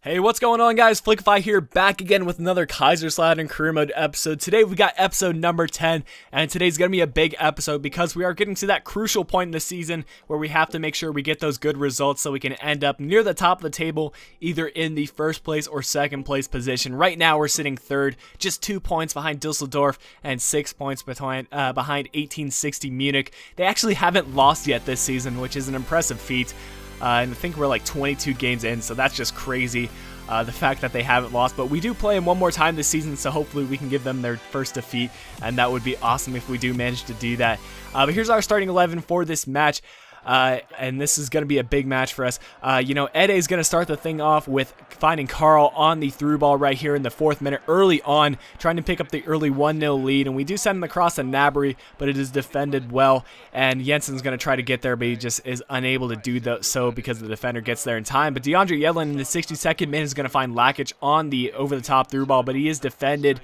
Hey, what's going on, guys? Flickiify here, back again with another Kaiserslautern career mode episode. Today we got episode number 10, and today's going to be a big episode because we are getting to that crucial point in the season where we have to make sure we get those good results so we can end up near the top of the table, either in the first place or second place position. Right now we're sitting third, just 2 points behind Düsseldorf and 6 points behind 1860 Munich. They actually haven't lost yet this season, which is an impressive feat. And I think we're like 22 games in, so that's just crazy, the fact that they haven't lost. But we do play them one more time this season, so hopefully we can give them their first defeat, and that would be awesome if we do manage to do that. But here's our starting 11 for this match. And this is going to be a big match for us. Ede is going to start the thing off with finding Carl on the through ball right here in the 4th minute early on, trying to pick up the early 1-0 lead. And we do send him across to Gnabry, but it is defended well. And Jensen's going to try to get there, but he just is unable to do so because the defender gets there in time. But DeAndre Yedlin in the 62nd minute is going to find Lakic on the over-the-top through ball, but he is defended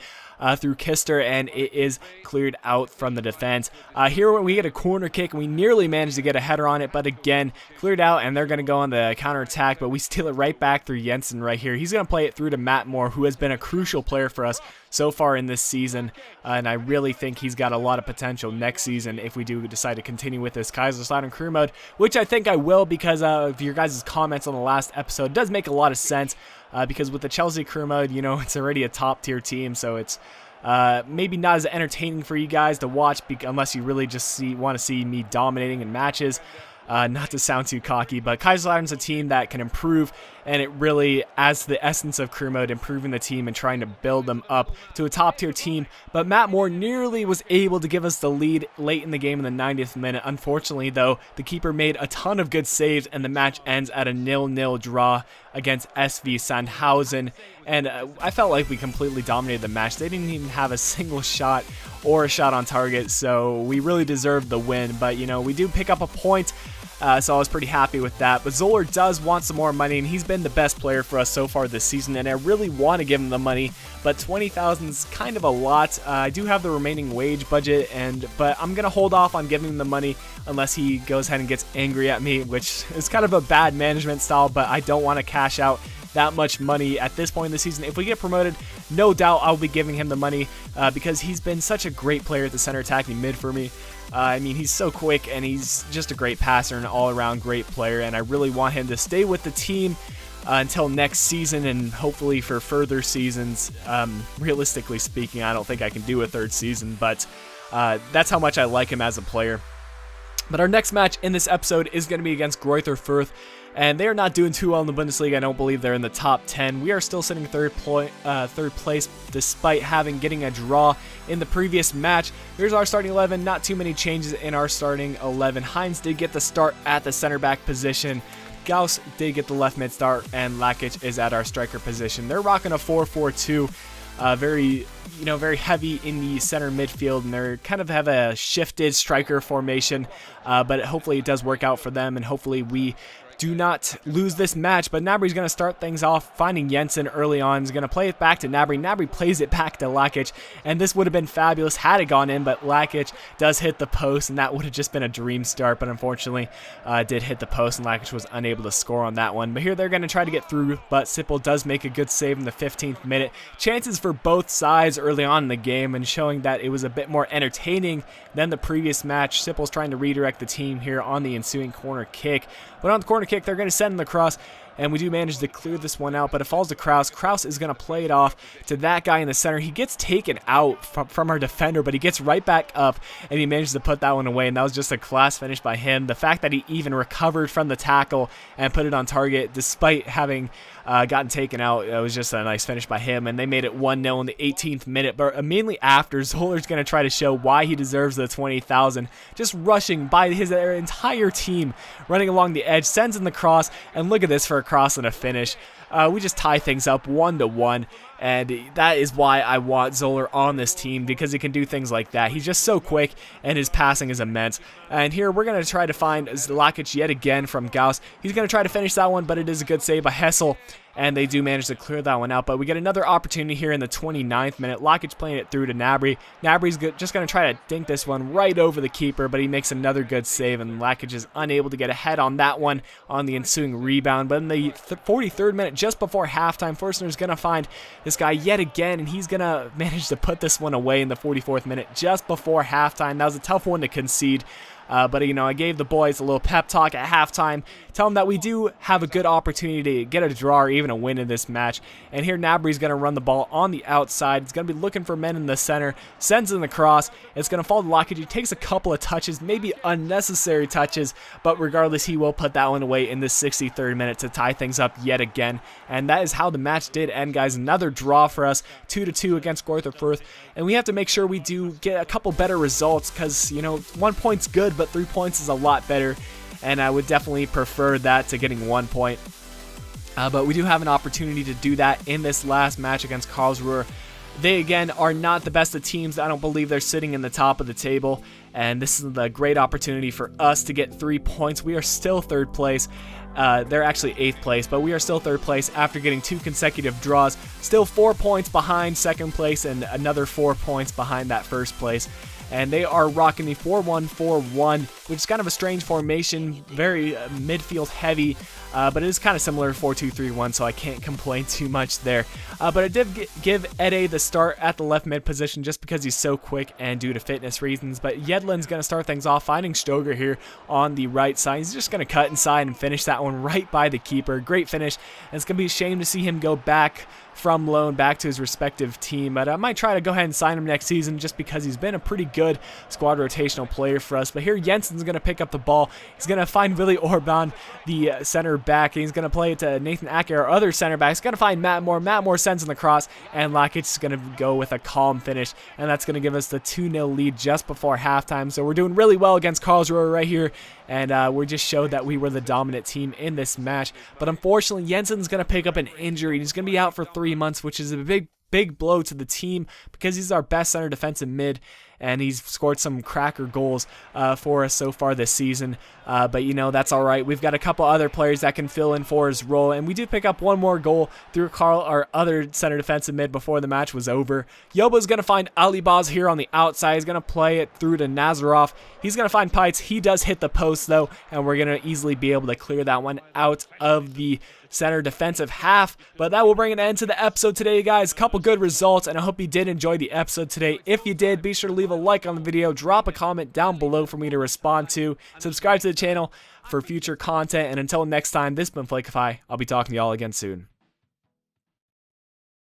through Kister, and it is cleared out from the defense. Here we get a corner kick, and we nearly managed to get a header on it, but again, cleared out, and they're going to go on the counterattack, but we steal it right back through Jensen right here. He's going to play it through to Matt Moore, who has been a crucial player for us so far in this season, and I really think he's got a lot of potential next season if we do decide to continue with this Kaiserslautern career mode, which I think I will because of your guys' comments on the last episode. It does make a lot of sense. Because with the Chelsea career mode, it's already a top-tier team, so it's maybe not as entertaining for you guys to watch unless you really just want to see me dominating in matches. Not to sound too cocky, but Kaiserslautern's a team that can improve, and it really, as the essence of career mode, improving the team and trying to build them up to a top-tier team. But Matt Moore nearly was able to give us the lead late in the game in the 90th minute. Unfortunately, though, the keeper made a ton of good saves, and the match ends at a 0-0 draw against SV Sandhausen. And I felt like we completely dominated the match. They didn't even have a single shot or a shot on target, so we really deserved the win. But, we do pick up a point. So I was pretty happy with that. But Zoller does want some more money, and he's been the best player for us so far this season, and I really want to give him the money, but 20,000 is kind of a lot. I do have the remaining wage budget, but I'm going to hold off on giving him the money unless he goes ahead and gets angry at me, which is kind of a bad management style, but I don't want to cash out that much money at this point in the season. If we get promoted, no doubt I'll be giving him the money because he's been such a great player at the center attacking mid for me. He's so quick, and he's just a great passer and all-around great player, and I really want him to stay with the team until next season and hopefully for further seasons. Realistically speaking, I don't think I can do a third season, but that's how much I like him as a player. But our next match in this episode is going to be against Greuther Fürth, and they are not doing too well in the Bundesliga. I don't believe they're in the top 10. We are still sitting third place despite getting a draw in the previous match. Here's our starting 11. Not too many changes in our starting 11. Heinz did get the start at the center back position. Gauss did get the left mid start, and Lakic is at our striker position. They're rocking a 4-4-2. Very heavy in the center midfield, and they kind of have a shifted striker formation, but hopefully it does work out for them, and hopefully we do not lose this match. But Gnabry's going to start things off, finding Jensen early on. He's going to play it back to Gnabry. Gnabry plays it back to Lakic, and this would have been fabulous had it gone in, but Lakic does hit the post, and that would have just been a dream start, but unfortunately it did hit the post, and Lakic was unable to score on that one. But here they're going to try to get through, but Sippel does make a good save in the 15th minute. Chances for both sides early on in the game, and showing that it was a bit more entertaining than the previous match. Sippel's trying to redirect the team here on the ensuing corner kick, but on the corner kick, they're going to send him across, and we do manage to clear this one out, but it falls to Kraus. Kraus is going to play it off to that guy in the center. He gets taken out from our defender, but he gets right back up, and he manages to put that one away, and that was just a class finish by him. The fact that he even recovered from the tackle and put it on target despite having gotten taken out, it was just a nice finish by him, and they made it 1-0 in the 18th minute, but immediately after, Zoller's going to try to show why he deserves the 20,000, just rushing by his entire team, running along the edge, sends in the cross, and look at this for a cross and a finish. We just tie things up 1-1, And that is why I want Zoller on this team, because he can do things like that. He's just so quick, and his passing is immense. And here we're going to try to find Lakic yet again from Gauss. He's going to try to finish that one, but it is a good save by Hessel. And they do manage to clear that one out. But we get another opportunity here in the 29th minute. Lakic playing it through to Gnabry. Gnabry's just going to try to dink this one right over the keeper, but he makes another good save, and Lakic is unable to get ahead on that one on the ensuing rebound. But in the 43rd minute, just before halftime, Forstner's going to find this guy yet again, and he's going to manage to put this one away in the 44th minute just before halftime. That was a tough one to concede. But, you know, I gave the boys a little pep talk at halftime, tell them that we do have a good opportunity to get a draw or even a win in this match. And here Gnabry's going to run the ball on the outside. He's going to be looking for men in the center, sends in the cross. It's going to fall to Lakic. He takes a couple of touches, maybe unnecessary touches, but regardless, he will put that one away in the 63rd minute to tie things up yet again. And that is how the match did end, guys. Another draw for us, 2-2 against Greuther Fürth. And we have to make sure we do get a couple better results because, you know, 1 point's good, but 3 points is a lot better, and I would definitely prefer that to getting 1 point. But we do have an opportunity to do that in this last match against Karlsruhe. They, again, are not the best of teams. I don't believe they're sitting in the top of the table, and this is a great opportunity for us to get 3 points. We are still 3rd place. They're actually 8th place, but we are still 3rd place after getting 2 consecutive draws. Still 4 points behind 2nd place and another 4 points behind that 1st place. And they are rocking the 4-1-4-1, which is kind of a strange formation, very midfield heavy, but it is kind of similar to 4-2-3-1, so I can't complain too much there. But I did give Ede the start at the left mid position just because he's so quick and due to fitness reasons. But Yedlin's going to start things off, finding Stoger here on the right side. He's just going to cut inside and finish that one right by the keeper. Great finish, and it's going to be a shame to see him go back from loan back to his respective team, but I might try to go ahead and sign him next season just because he's been a pretty good squad rotational player for us. But here Jensen's going to pick up the ball. He's going to find Willy Orban, the center back, and he's going to play it to Nathan Ake, our other center back. He's going to find Matt Moore. Matt Moore sends in the cross, and Lakic is going to go with a calm finish, and that's going to give us the 2-0 lead just before halftime. So we're doing really well against Karlsruhe right here, and we just showed that we were the dominant team in this match. But unfortunately, Jensen's going to pick up an injury. He's going to be out for 3 months, which is a big blow to the team because he's our best center defensive mid, and he's scored some cracker goals for us so far this season. But, you know, that's all right. We've got a couple other players that can fill in for his role, and we do pick up one more goal through Carl, our other center defensive mid, before the match was over. Yoba's going to find Alibaz here on the outside. He's going to play it through to Nazarov. He's going to find Pites. He does hit the post, though, and we're going to easily be able to clear that one out of the center defensive half. But that will bring an end to the episode today, guys. A couple good results, and I hope you did enjoy the episode today. If you did, be sure to leave a like on the video, drop a comment down below for me to respond to, subscribe to the channel for future content, and until next time, this has been Flickiify. I'll be talking to y'all again soon.